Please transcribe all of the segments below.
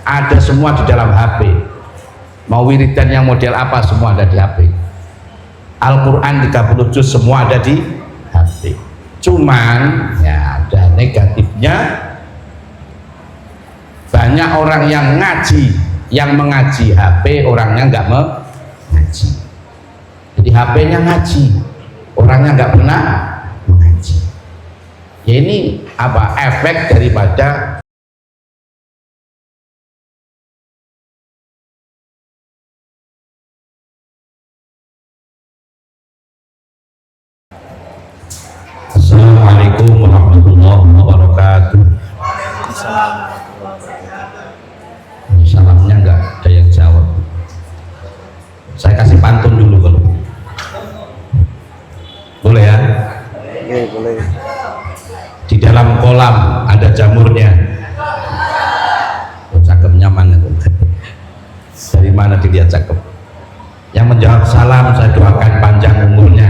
ada semua di dalam HP. Mau wiridan yang model apa semua ada di HP. Al-Quran 30 juz semua ada di HP. Cuman ya ada negatifnya, banyak orang yang ngaji, yang mengaji HP, orangnya nggak mengaji. Jadi HP-nya ngaji, orangnya nggak pernah mengaji. Ya ini apa efek daripada Assalamualaikum warahmatullahi wabarakatuh. Ini salamnya nggak ada yang jawab. Saya kasih pantun dulu kalau boleh ya? Boleh. Di dalam kolam ada jamurnya. Oh, cakep, nyaman itu. Dari mana dilihat cakep? Yang menjawab salam saya doakan panjang umurnya.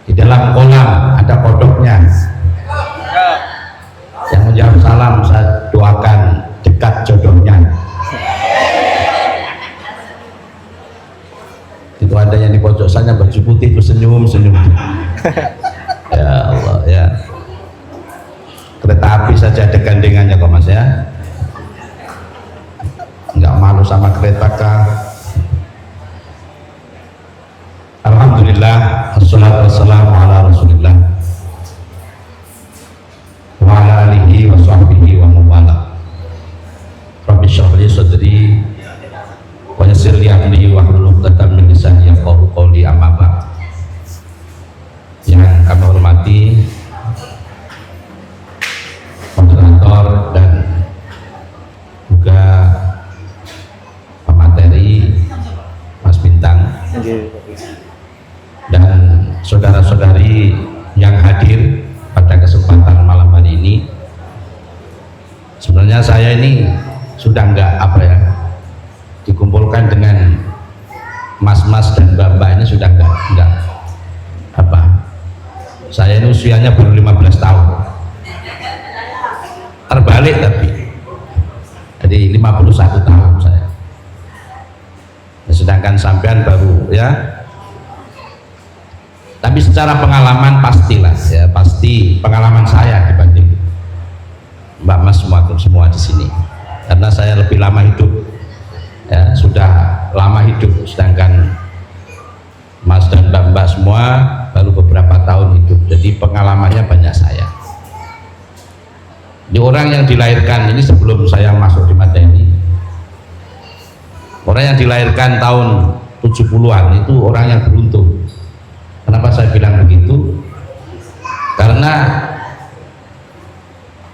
Di dalam kolam ada kodoknya. Yang menjawab salam saya doakan dekat jodohnya. Itu ada yang di pojok sana baju putih itu senyum. Ya Allah ya. Kereta api saja ada gandengannya kok Mas ya. Enggak malu sama kereta kah? Alhamdulillah, assalatu wassalamu ala rasulillah wa ala alihi wa sahbihi wa mawala. Rabbi shrah li sadri wa yassir li amri wahlul 'uqdatam min lisani yafqahu qawli, amma ba'd. Yang kami hormati moderator dan juga pemateri Mas Bintang dan saudara-saudari yang hadir pada kesempatan malam hari ini. Sebenarnya saya ini sudah enggak dikumpulkan dengan mas-mas dan mbak-mbak ini sudah enggak saya ini usianya baru 15 tahun terbalik, tapi jadi 51 tahun saya, sedangkan sampean baru ya. Tapi secara pengalaman pastilah ya, pasti pengalaman saya dibanding Mbak Mas semua di sini, karena saya lebih lama hidup ya, sudah lama hidup, sedangkan Mas dan Mbak semua baru beberapa tahun hidup, jadi pengalamannya banyak saya. Di orang yang dilahirkan ini sebelum saya masuk di materi, orang yang dilahirkan tahun 70-an itu orang yang beruntung. Kenapa saya bilang begitu? Karena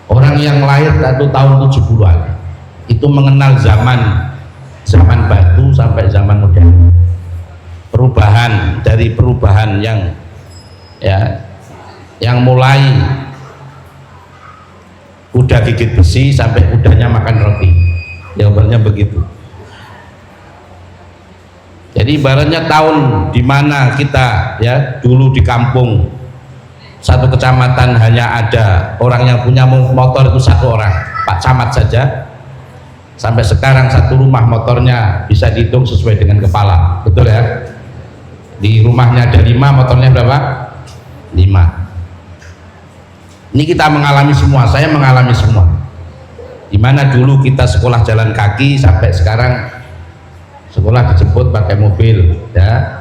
orang yang lahir tahun 70-an itu mengenal zaman batu sampai zaman modern. Perubahan dari perubahan yang mulai kuda gigit besi sampai kudanya makan roti. Jawabannya begitu. Jadi ibaratnya tahun dimana kita ya dulu di kampung satu kecamatan hanya ada orang yang punya motor itu satu orang, Pak Camat saja, sampai sekarang satu rumah motornya bisa dihitung sesuai dengan kepala, betul ya? Di rumahnya ada 5, motornya berapa? 5. Ini kita mengalami semua, saya mengalami semua. Dimana dulu kita sekolah jalan kaki sampai sekarang sekolah dijemput pakai mobil ya.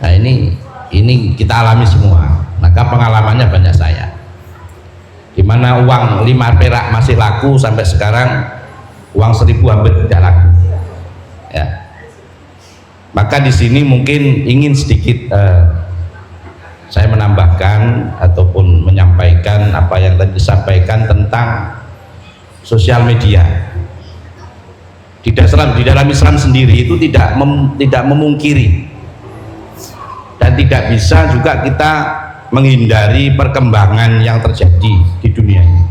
Nah ini kita alami semua, maka pengalamannya banyak saya. Dimana uang 5 perak masih laku sampai sekarang uang 1000 hampir tidak laku ya. Maka di sini mungkin ingin sedikit saya menambahkan ataupun menyampaikan apa yang tadi disampaikan tentang sosial media. Di dalam Islam sendiri itu tidak memungkiri dan tidak bisa juga kita menghindari perkembangan yang terjadi di dunia ini.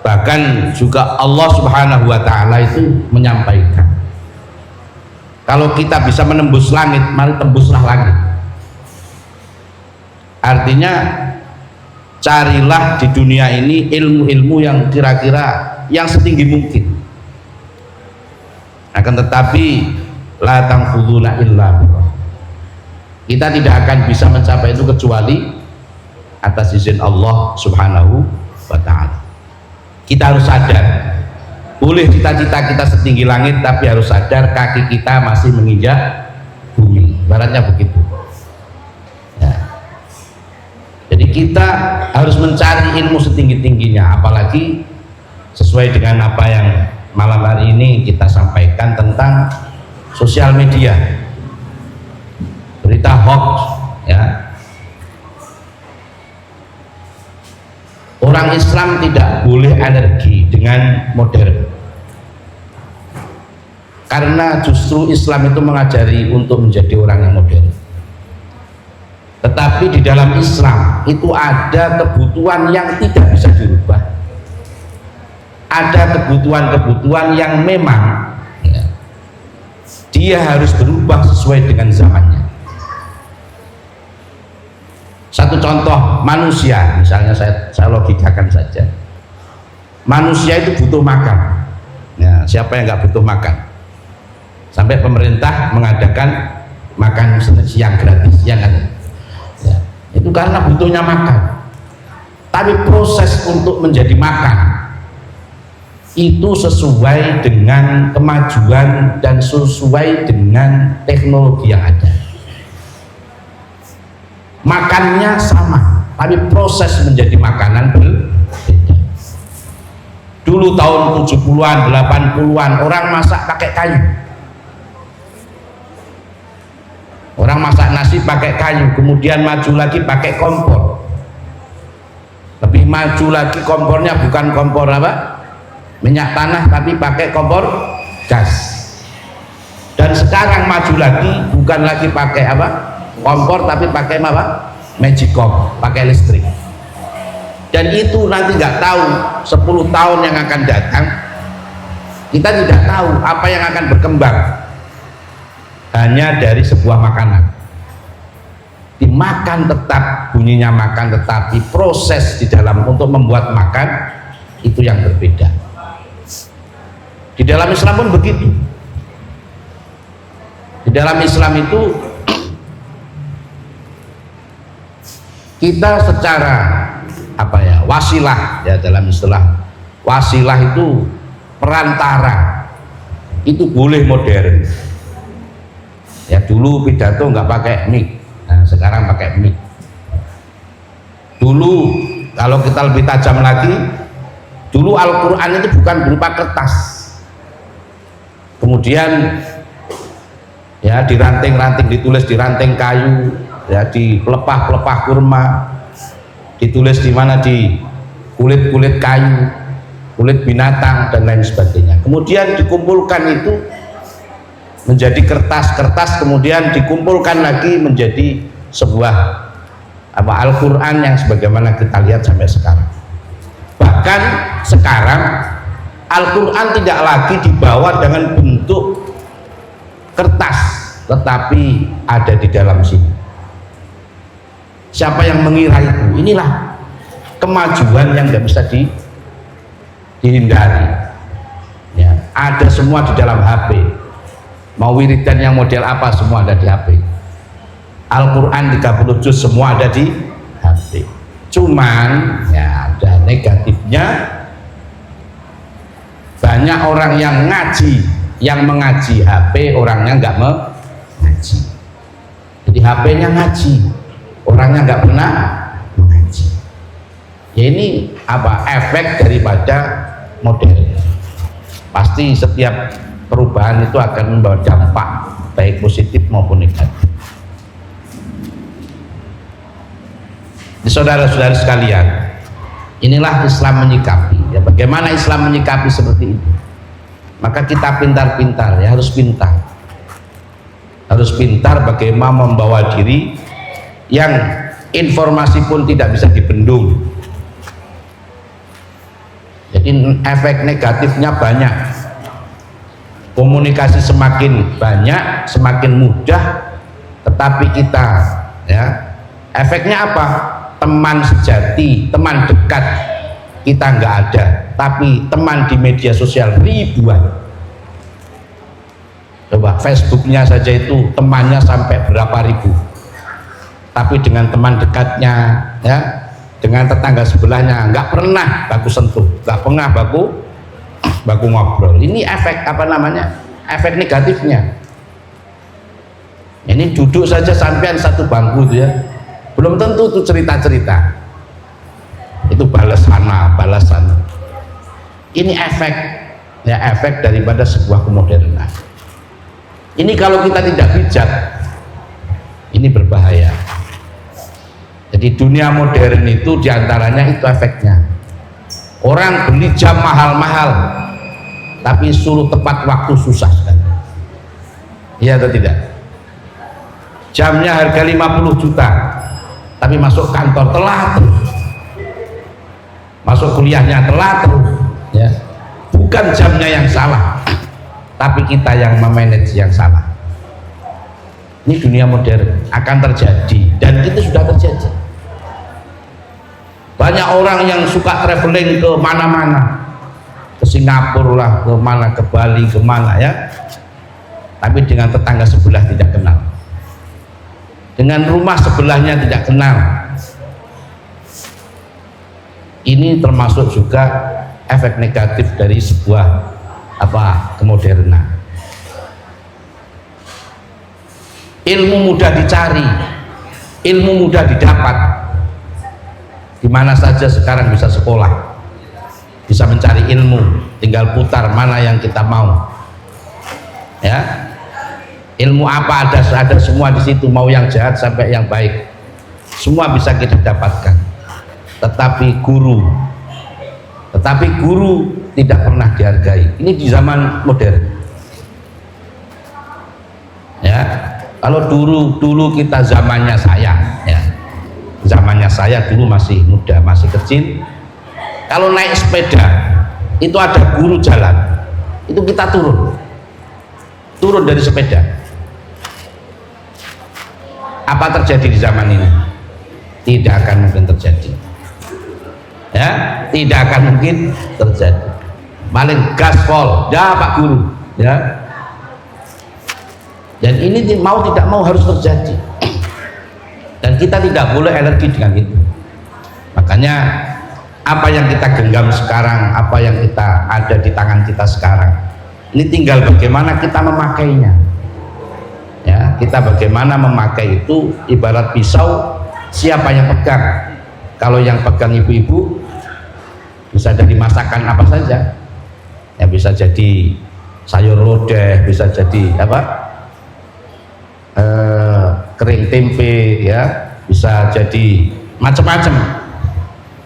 Bahkan juga Allah Subhanahu wa Ta'ala itu menyampaikan, kalau kita bisa menembus langit, mari tembuslah langit. Artinya carilah di dunia ini ilmu-ilmu yang kira-kira yang setinggi mungkin. Akan tetapi la tanfuduna illa billah, kita tidak akan bisa mencapai itu kecuali atas izin Allah Subhanahu wa ta'ala. Kita harus sadar, boleh cita-cita kita setinggi langit, tapi harus sadar kaki kita masih menginjak bumi, ibaratnya begitu ya. Jadi kita harus mencari ilmu setinggi-tingginya, apalagi sesuai dengan apa yang malam hari ini kita sampaikan tentang sosial media, berita hoax ya. Orang Islam tidak boleh alergi dengan modern, karena justru Islam itu mengajari untuk menjadi orang yang modern. Tetapi di dalam Islam itu ada kebutuhan yang tidak bisa dirubah, ada kebutuhan-kebutuhan yang memang ya, dia harus berubah sesuai dengan zamannya. Satu contoh, manusia, misalnya saya logikakan saja, manusia itu butuh makan ya, siapa yang nggak butuh makan? Sampai pemerintah mengadakan makan siang gratis, ya kan? Ya, itu karena butuhnya makan. Tapi proses untuk menjadi makan itu sesuai dengan kemajuan dan sesuai dengan teknologi yang ada. Makannya sama, tapi proses menjadi makanan berbeda. Dulu tahun 70-an, 80-an orang masak pakai kayu, orang masak nasi pakai kayu, kemudian maju lagi pakai kompor, lebih maju lagi kompornya bukan kompor apa? Minyak tanah, tapi pakai kompor gas. Dan sekarang maju lagi bukan lagi pakai apa? Kompor, tapi pakai apa? Magicom, pakai listrik. Dan itu nanti nggak tahu 10 tahun yang akan datang, kita tidak tahu apa yang akan berkembang hanya dari sebuah makanan. Dimakan tetap, bunyinya makan, tetapi proses di dalam untuk membuat makan itu yang berbeda. Di dalam Islam pun begitu. Di dalam Islam itu kita secara apa ya, wasilah ya, dalam istilah wasilah itu perantara, itu boleh modern ya. Dulu pidato nggak pakai mic, nah sekarang pakai mic. Dulu kalau kita lebih tajam lagi, dulu Al-Quran itu bukan berupa kertas, kemudian ya diranting-ranting, ditulis di ranting kayu ya, di pelepah-pelepah kurma, ditulis di mana, di kulit-kulit kayu, kulit binatang dan lain sebagainya. Kemudian dikumpulkan itu menjadi kertas-kertas, kemudian dikumpulkan lagi menjadi sebuah apa, Al-Quran yang sebagaimana kita lihat sampai sekarang. Bahkan sekarang Al-Quran tidak lagi dibawa dengan bentuk kertas, tetapi ada di dalam sini. Siapa yang mengira itu? Inilah kemajuan yang nggak bisa dihindari ya. Ada semua di dalam HP, mau wiridan yang model apa semua ada di HP. Al-Quran 30 juz semua ada di HP. Cuman ya ada negatifnya, banyak orang yang ngaji, yang mengaji HP, orangnya nggak mengaji. Jadi HP-nya ngaji, orangnya nggak pernah mengaji. Ya ini apa, efek daripada modern. Pasti setiap perubahan itu akan membawa dampak baik positif maupun negatif. Saudara-saudara sekalian, inilah Islam menyikapi ya. Bagaimana Islam menyikapi seperti itu? Maka kita pintar-pintar ya, harus pintar bagaimana membawa diri yang informasi pun tidak bisa dibendung. Jadi efek negatifnya banyak. Komunikasi semakin banyak, semakin mudah, tetapi kita ya, efeknya apa? teman sejati, teman dekat kita nggak ada, tapi teman di media sosial ribuan. Coba Facebooknya saja itu temannya sampai berapa ribu, tapi dengan teman dekatnya, ya, dengan tetangga sebelahnya nggak pernah baku sentuh, nggak pernah baku ngobrol. Ini efek apa namanya? Efek negatifnya. Ini duduk saja sampean satu bangku itu ya, belum tentu tuh cerita-cerita. Itu balas sana, balas sana. Ini efek, ya, efek daripada sebuah kemodernan. Ini kalau kita tidak bijak, ini berbahaya. Jadi dunia modern itu diantaranya itu efeknya. Orang beli jam mahal-mahal, tapi suruh tepat waktu susah sekali. Iya atau tidak? Jamnya harga 50 juta, tapi masuk kantor telat terus, masuk kuliahnya telat terus, ya. Bukan jamnya yang salah, tapi kita yang memanage yang salah. Ini dunia modern akan terjadi, dan itu sudah terjadi. Banyak orang yang suka traveling ke mana-mana, ke Singapura lah, ke mana, ke Bali, ke mana, ya, tapi dengan tetangga sebelah tidak kenal, dengan rumah sebelahnya tidak kenal. Ini termasuk juga efek negatif dari sebuah kemodernan. Ilmu mudah dicari, ilmu mudah didapat. Di mana saja sekarang bisa sekolah, bisa mencari ilmu, tinggal putar mana yang kita mau, ya. Ilmu apa ada semua di situ, mau yang jahat sampai yang baik, semua bisa kita dapatkan. Tetapi guru tidak pernah dihargai. Ini di zaman modern, ya. Kalau dulu kita zamannya saya, ya, zamannya saya dulu masih muda, masih kecil, kalau naik sepeda itu ada guru jalan, itu kita turun dari sepeda. Apa terjadi di zaman ini? Tidak akan mungkin terjadi, ya, tidak akan mungkin terjadi. Paling gaspol, ya Pak Guru, ya. Dan ini mau tidak mau harus terjadi, dan kita tidak boleh alergi dengan itu. Makanya apa yang kita genggam sekarang, apa yang kita ada di tangan kita sekarang, ini tinggal bagaimana kita memakainya, ya. Kita bagaimana memakai itu ibarat pisau, siapa yang pegang. Kalau yang pegang ibu-ibu, bisa jadi masakan apa saja, ya, bisa jadi sayur lodeh, bisa jadi kering tempe, ya, bisa jadi macam-macam.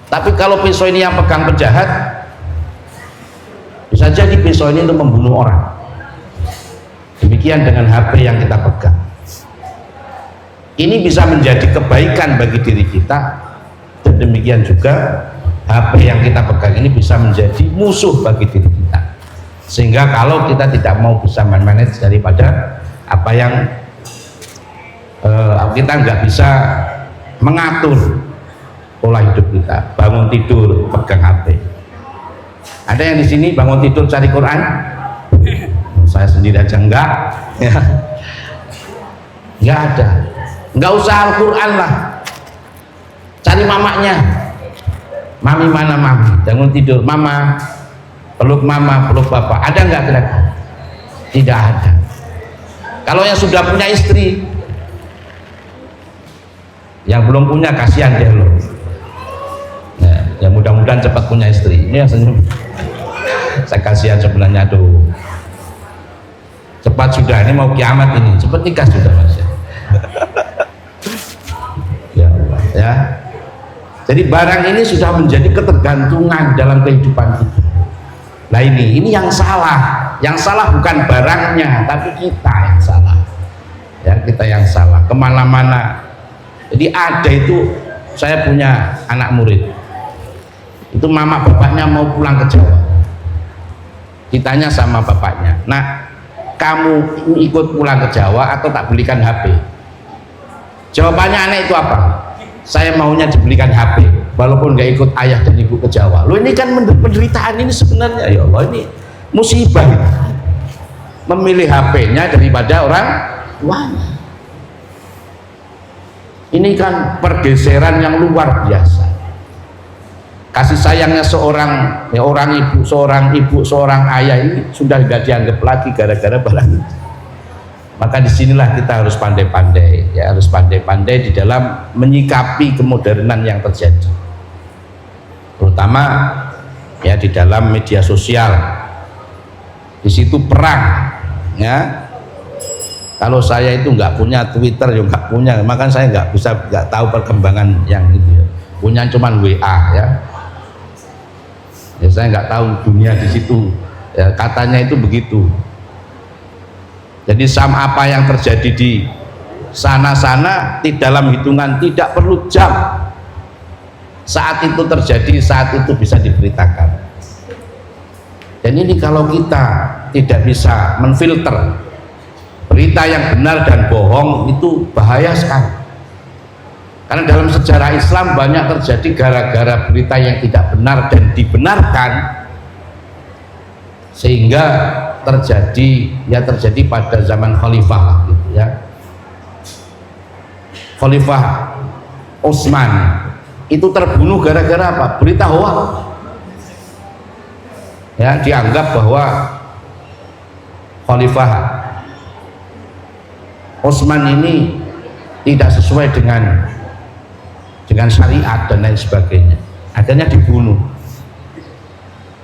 Tapi kalau pisau ini yang pegang penjahat, bisa jadi pisau ini untuk membunuh orang. Demikian dengan HP yang kita pegang. Ini bisa menjadi kebaikan bagi diri kita, dan demikian juga HP yang kita pegang ini bisa menjadi musuh bagi diri kita. Sehingga kalau kita tidak mau bisa manage daripada apa yang kita nggak bisa mengatur pola hidup kita, bangun tidur pegang HP. Ada yang di sini bangun tidur cari Quran? Saya sendiri aja enggak, ya. Enggak ada. Enggak usah Al-Quran lah, cari mamanya. Mami mana mami? Bangun tidur, mama, peluk bapak. Ada enggak kira-kira? Tidak ada. Kalau yang sudah punya istri, yang belum punya kasihan deh loh. Ya mudah-mudahan cepat punya istri. Ini yang senyum. Saya kasihan sebenarnya tuh. Cepat sudah, ini mau kiamat ini. Cepat nikah sudah Mas. Ya Allah, ya. Jadi barang ini sudah menjadi ketergantungan dalam kehidupan kita. Nah ini yang salah. Yang salah bukan barangnya, tapi kita yang salah. Ya, kita yang salah. Kemana-mana. Jadi ada itu, saya punya anak murid, itu mama bapaknya mau pulang ke Jawa, ditanya sama bapaknya, nak, kamu ikut pulang ke Jawa atau tak belikan HP? Jawabannya anak itu apa? saya maunya dibelikan HP walaupun nggak ikut ayah dan ibu ke Jawa. Loh ini kan penderitaan ini sebenarnya, ya Allah, ini musibah ini. Memilih HP-nya daripada orang tuanya. Ini kan pergeseran yang luar biasa. Kasih sayangnya seorang ibu, seorang ayah ini sudah nggak dianggap lagi gara-gara barang itu. Maka disinilah kita harus pandai-pandai, ya, harus pandai-pandai di dalam menyikapi kemodernan yang terjadi, terutama ya di dalam media sosial. Di situ perang, ya. Kalau saya itu nggak punya Twitter, juga nggak punya, maka saya nggak tahu perkembangan yang itu. Ya. Punya cuman WA, ya. Ya saya nggak tahu dunia di situ. Ya, katanya itu begitu. Jadi apa yang terjadi di sana-sana di dalam hitungan tidak perlu jam, saat itu terjadi, saat itu bisa diberitakan. Dan ini kalau kita tidak bisa menfilter berita yang benar dan bohong, itu bahaya sekali. Karena dalam sejarah Islam banyak terjadi gara-gara berita yang tidak benar dan dibenarkan, sehingga terjadi pada zaman Khalifah gitu, ya. Khalifah Utsman itu terbunuh gara-gara apa? Berita hoax. Ya, dianggap bahwa Khalifah Utsman ini tidak sesuai dengan syariat dan lain sebagainya. Akhirnya dibunuh.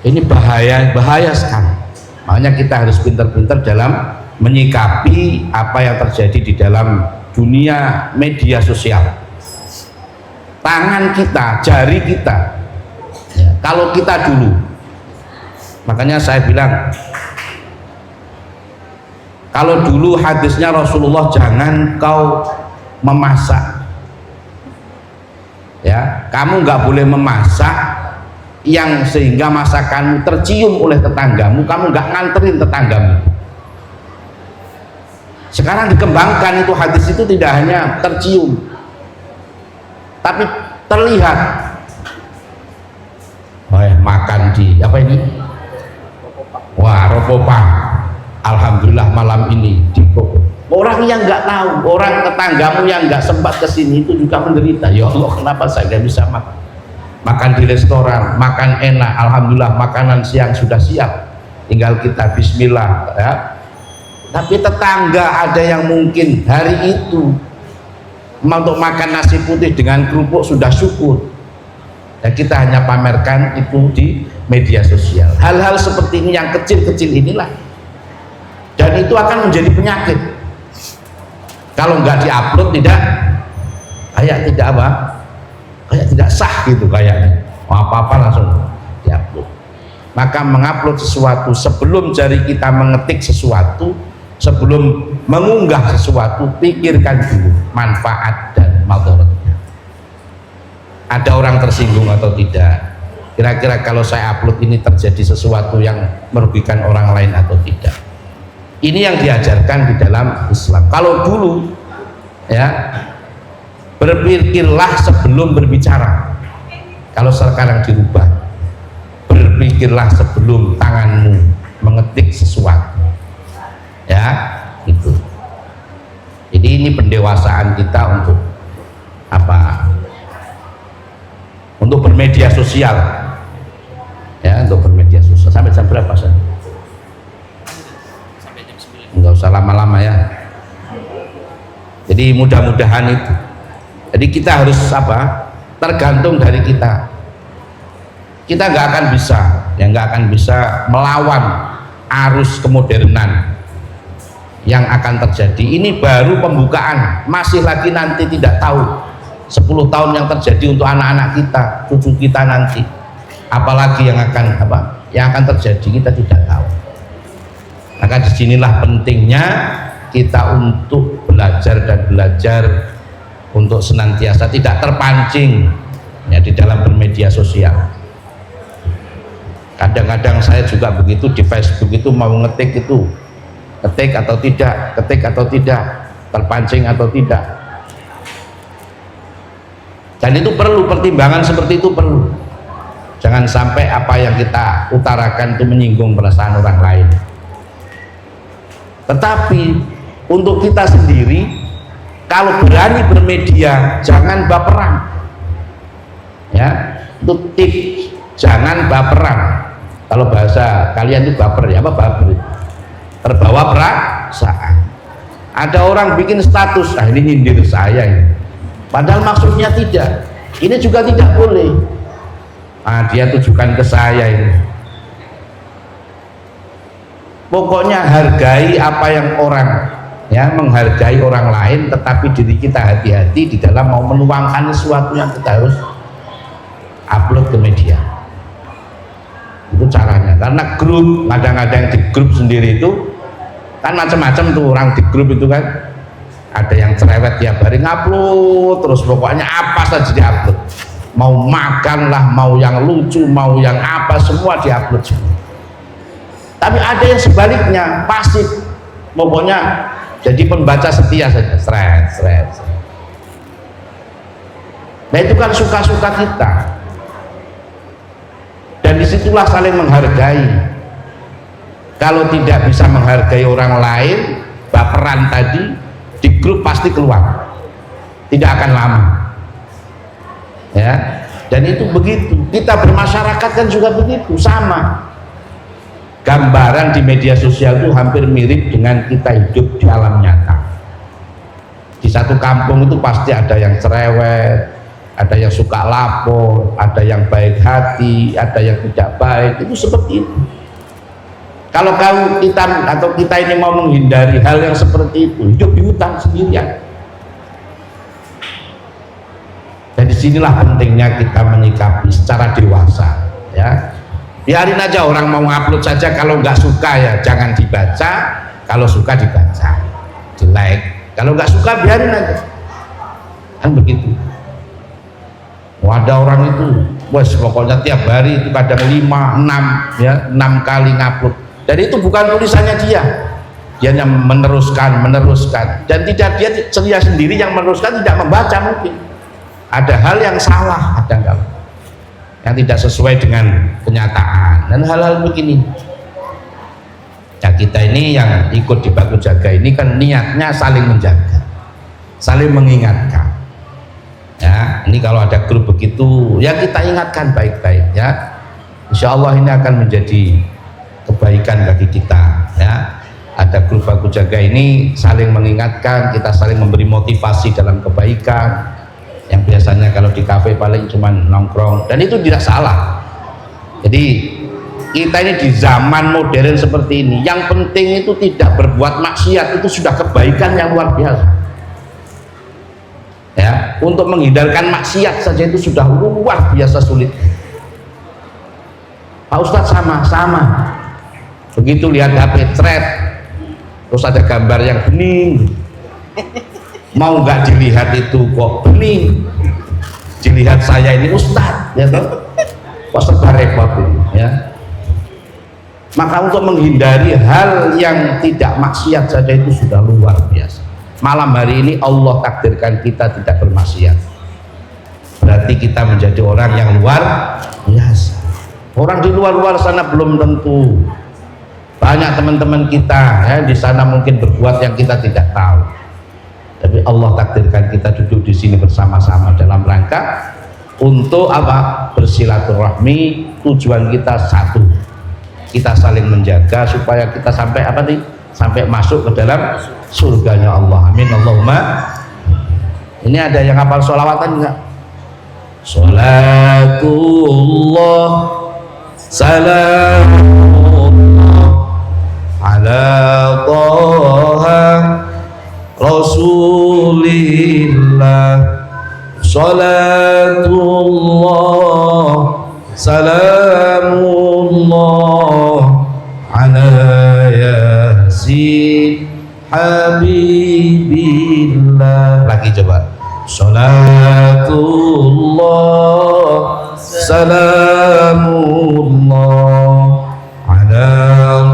Ini bahaya sekali. Makanya kita harus pintar-pintar dalam menyikapi apa yang terjadi di dalam dunia media sosial. Tangan kita, jari kita, ya, kalau kita dulu, makanya saya bilang, kalau dulu hadisnya Rasulullah, jangan kau memasak, ya, kamu nggak boleh memasak yang sehingga masakanmu tercium oleh tetanggamu, kamu nggak nganterin tetanggamu. Sekarang dikembangkan, itu hadis itu tidak hanya tercium tapi terlihat. Makan di apa ini, wah, Ropopan, alhamdulillah malam ini di Ropo. Orang yang nggak tahu, orang tetanggamu yang nggak sempat kesini itu juga menderita. Ya Allah, kenapa saya nggak bisa makan di restoran, makan enak, alhamdulillah makanan siang sudah siap, tinggal kita bismillah, ya. Tapi tetangga ada yang mungkin hari itu untuk makan nasi putih dengan kerupuk sudah syukur, dan kita hanya pamerkan itu di media sosial. Hal-hal seperti ini yang kecil-kecil inilah, dan itu akan menjadi penyakit kalau nggak diupload, kayak tidak sah gitu kayaknya. Apa-apa langsung diupload. Maka mengupload sesuatu, sebelum jari kita mengetik sesuatu, sebelum mengunggah sesuatu, pikirkan dulu manfaat dan madaratnya. Ada orang tersinggung atau tidak? Kira-kira kalau saya upload ini terjadi sesuatu yang merugikan orang lain atau tidak? Ini yang diajarkan di dalam Islam. Kalau dulu, ya, berpikirlah sebelum berbicara. Kalau sekarang dirubah, berpikirlah sebelum tanganmu mengetik sesuatu, ya, itu. Jadi ini pendewasaan kita untuk apa? Untuk bermedia sosial, ya, untuk bermedia sosial. Sampai jam berapa, San? Sampai jam 9. Enggak usah lama-lama, ya. Jadi mudah-mudahan itu. Jadi kita harus apa? Tergantung dari kita. Kita nggak akan bisa melawan arus kemodernan yang akan terjadi. Ini baru pembukaan, masih lagi nanti tidak tahu 10 tahun yang terjadi untuk anak-anak kita, cucu kita nanti. Apalagi yang akan terjadi, kita tidak tahu. Maka disinilah pentingnya kita untuk belajar untuk senantiasa tidak terpancing, ya, di dalam bermedia sosial. Kadang-kadang saya juga begitu di Facebook itu, mau ngetik itu, ketik atau tidak, terpancing atau tidak. Dan itu perlu pertimbangan seperti itu perlu. Jangan sampai apa yang kita utarakan itu menyinggung perasaan orang lain. Tetapi untuk kita sendiri, kalau berani bermedia jangan baperan. Ya, itu tips, jangan baperan. Kalau bahasa kalian itu baper ya, apa baper? Terbawa perasaan. Ada orang bikin status, ah ini nyindir saya ini. Padahal maksudnya tidak. Ini juga tidak boleh. Ah, dia tujukan ke saya ini. Pokoknya hargai apa yang orang, ya, menghargai orang lain, tetapi diri kita hati-hati di dalam mau menuangkan sesuatu yang kita harus upload ke media. Itu caranya. Karena grup, kadang-kadang di grup sendiri itu kan macam-macam tuh orang di grup itu kan. Ada yang cerewet tiap hari ngupload terus, pokoknya apa saja diupload. Mau makan lah, mau yang lucu, mau yang apa, semua diupload semua. Tapi ada yang sebaliknya, pasif, pokoknya jadi pembaca setia saja, seret. Nah itu kan suka-suka kita. Dan disitulah saling menghargai. Kalau tidak bisa menghargai orang lain, baperan tadi di grup pasti keluar, tidak akan lama. Ya, dan itu begitu. Kita bermasyarakat kan juga begitu, sama. Gambaran di media sosial itu hampir mirip dengan kita hidup di alam nyata. Di satu kampung itu pasti ada yang cerewet, ada yang suka lapor, ada yang baik hati, ada yang tidak baik. Itu seperti itu. Kalau kita ini mau menghindari hal yang seperti itu, hidup di hutan sendirian. Dan disinilah pentingnya kita menyikapi secara dewasa, ya. Biarin aja orang mau upload saja, kalau nggak suka ya jangan dibaca, kalau suka dibaca, jelek. Kalau nggak suka biarin aja, kan begitu. Ada orang itu, wes pokoknya tiap hari itu kadang 5, 6, ya 6 kali ngupload. Dan itu bukan tulisannya dia hanya meneruskan, dan tidak dia ceria sendiri yang meneruskan, tidak membaca mungkin. Ada hal yang salah, ada enggak, yang tidak sesuai dengan kenyataan, dan hal-hal begini. Ya kita ini yang ikut di Baku Jaga ini kan niatnya saling menjaga, saling mengingatkan. Ya, ini kalau ada grup begitu, ya kita ingatkan baik-baik, ya. Insya Allah ini akan menjadi kebaikan bagi kita, ya. Ada grup Baku Jaga ini saling mengingatkan, kita saling memberi motivasi dalam kebaikan. Yang biasanya kalau di kafe paling cuma nongkrong, dan itu tidak salah. Jadi kita ini di zaman modern seperti ini, yang penting itu tidak berbuat maksiat, itu sudah kebaikan yang luar biasa. Ya, untuk menghindarkan maksiat saja itu sudah luar biasa sulit. Pak Ustadz sama begitu lihat HP thread terus ada gambar yang bening, mau nggak dilihat itu kok bening, dilihat saya ini Ustadz, ya toh, kok serba repot ya. Maka untuk menghindari hal yang tidak maksiat saja itu sudah luar biasa. Malam hari ini Allah takdirkan kita tidak bermaksiat, berarti kita menjadi orang yang luar biasa. Orang di luar sana belum tentu. Banyak teman-teman kita ya di sana mungkin berbuat yang kita tidak tahu. Tapi Allah takdirkan kita duduk di sini bersama-sama dalam rangka untuk apa? Bersilaturahmi. Tujuan kita satu. Kita saling menjaga supaya kita sampai apa nih? Sampai masuk ke dalam surganya Allah. Amin Allahumma. Ini ada yang hafal sholawatan enggak? Sholatullah salamullah ala Taha Rasulillah. Sholatullah salamullah ala Yasin Habibillah. Lagi coba. Sholatullah salamullah ala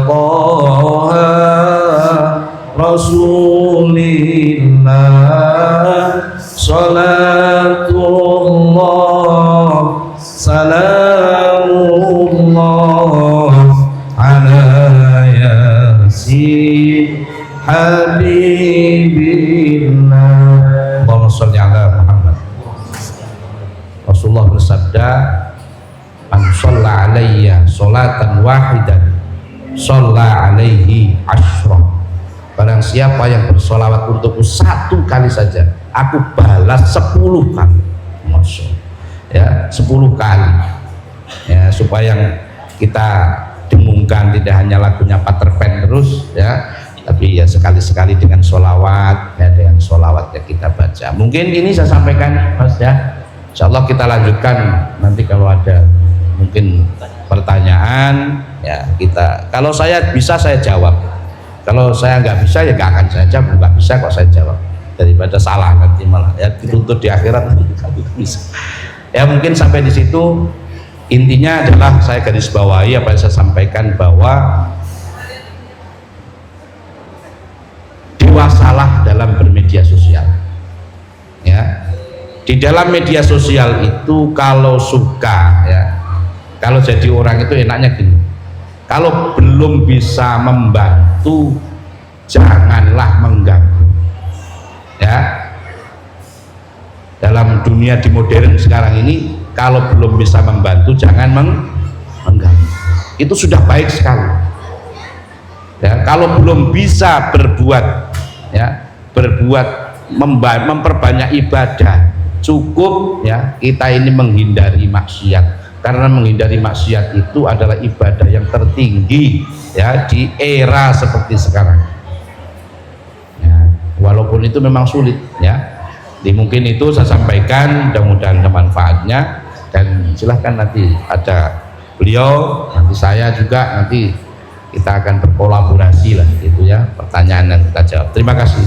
Taha Rasulillah. Sholatullah habibillah. Allahumma sholli ala Muhammad. Rasulullah bersabda, "Man shalla alayya sholatan wahidan, shalla alaihi asyra." Barang siapa yang bersolawat untukku satu kali saja, aku balas 10 kali. Masya Allah. Ya, 10 kali. Ya, supaya kita dengungkan tidak hanya lagunya Peter Pan terus ya, tapi ya sekali-sekali dengan sholawat ya, dengan sholawat ya kita baca. Mungkin ini saya sampaikan Mas ya, insya Allah kita lanjutkan nanti kalau ada mungkin pertanyaan ya kita, kalau saya bisa saya jawab, kalau saya nggak bisa ya nggak akan saya jawab, nggak bisa kok saya jawab, daripada salah nanti malah ya dituntut di akhirat nanti kalau bisa. Ya mungkin sampai di situ. Intinya adalah saya garis bawahi apa yang saya sampaikan, bahwa dewasalah dalam bermedia sosial. Ya, di dalam media sosial itu kalau suka ya, kalau jadi orang itu enaknya gini, kalau belum bisa membantu janganlah mengganggu. Ya, dalam dunia di modern sekarang ini, kalau belum bisa membantu jangan mengganggu. Itu sudah baik sekali. Ya, kalau belum bisa berbuat ya, memperbanyak ibadah, cukup ya kita ini menghindari maksiat, karena menghindari maksiat itu adalah ibadah yang tertinggi ya di era seperti sekarang. Ya, walaupun itu memang sulit ya. Mungkin itu saya sampaikan, mudah-mudahan ada manfaatnya, dan silahkan nanti ada beliau, nanti saya juga, nanti kita akan berkolaborasi lah gitu ya, pertanyaan yang kita jawab. Terima kasih.